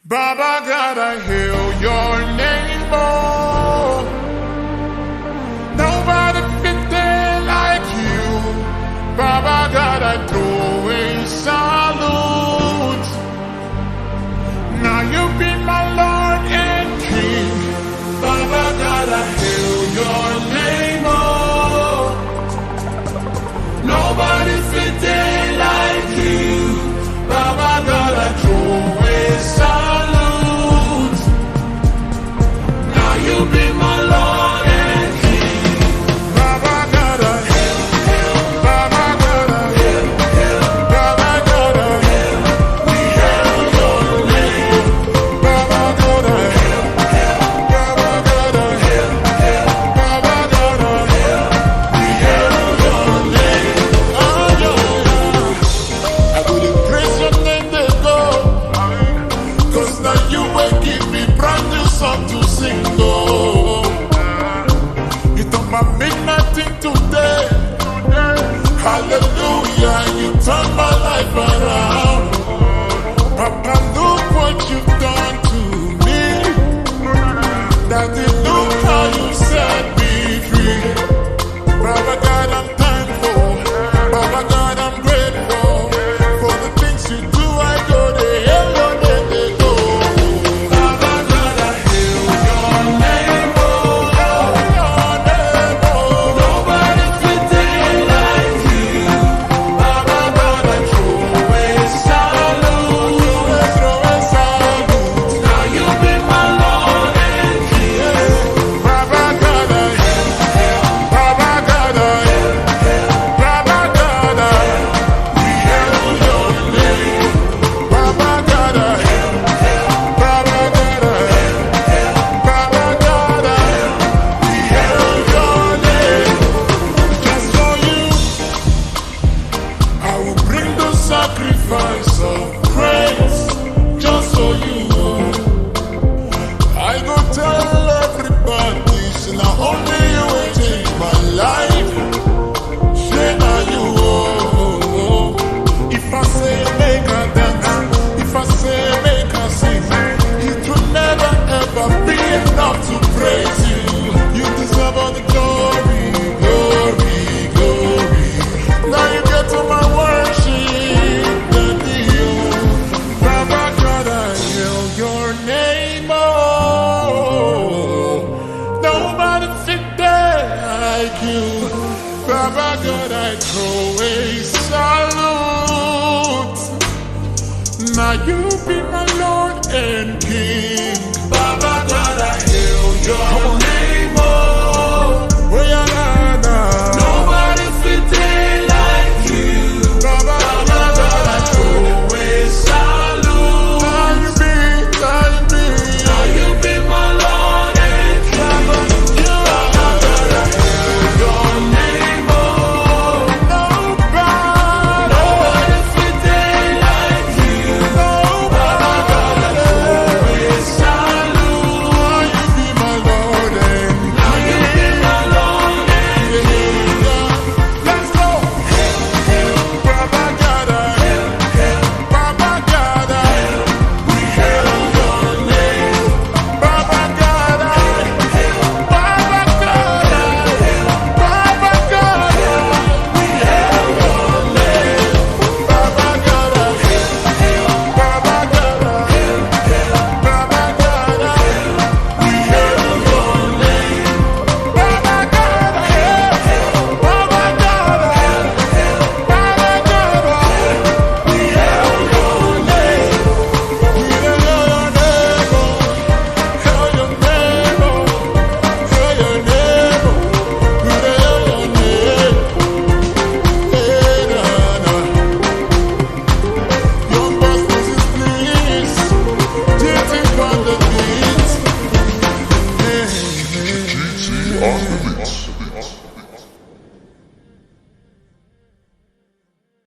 Baba God, I hail your name, oh. Nobody fit there like you. Baba God, I throw a salute. Now you be my Lord and King. Baba God, I hail your name, oh. Nobody fit there like you. Baba God, I throw a salute. Now you be my Lord and King. Baba God, I hail, Baba God, I hail, Baba God, I hail. We hail your name. Baba God, I hail, Baba God, I hail, Baba God, I hail. We hail your name. Oh yeah. I go to praise your name, they go. 'Cause now you will give me brand new song to sing, oh. You took my midnight thing today. Hallelujah, you turned my life around. Papa, look what you've done to me. Daddy, look how you set me free. Baba God, I'm thankful. Baba God, I'm grateful. For the things you do, I go to hell, your name, they go. Baba God, I hail your name, oh. Your name, oh. Nobody fit there like you. Baba God, I throw a salute. Throw a salute. Now you be my Lord and King. Baba God, I hail, Baba God, I hail, Baba God, I hail. We hail your name. Baba God, I hail, Baba God, I hail, Baba God, I hail. We hail your name. Just for you, I will bring the sacrifice of praise. Just for you, I go tell everybody, say now only you will change my life. Say now you, oh. If I say make a dance, if I say make a sing, it will never ever be enough to praise you. You deserve all the glory, glory, glory. Now you get to my worship, Daddy, oh. Baba God, I hail your name, oh. Nobody fit there like you. Baba God, I throw a salute. Now you be my Lord and King. Baba God, I hail your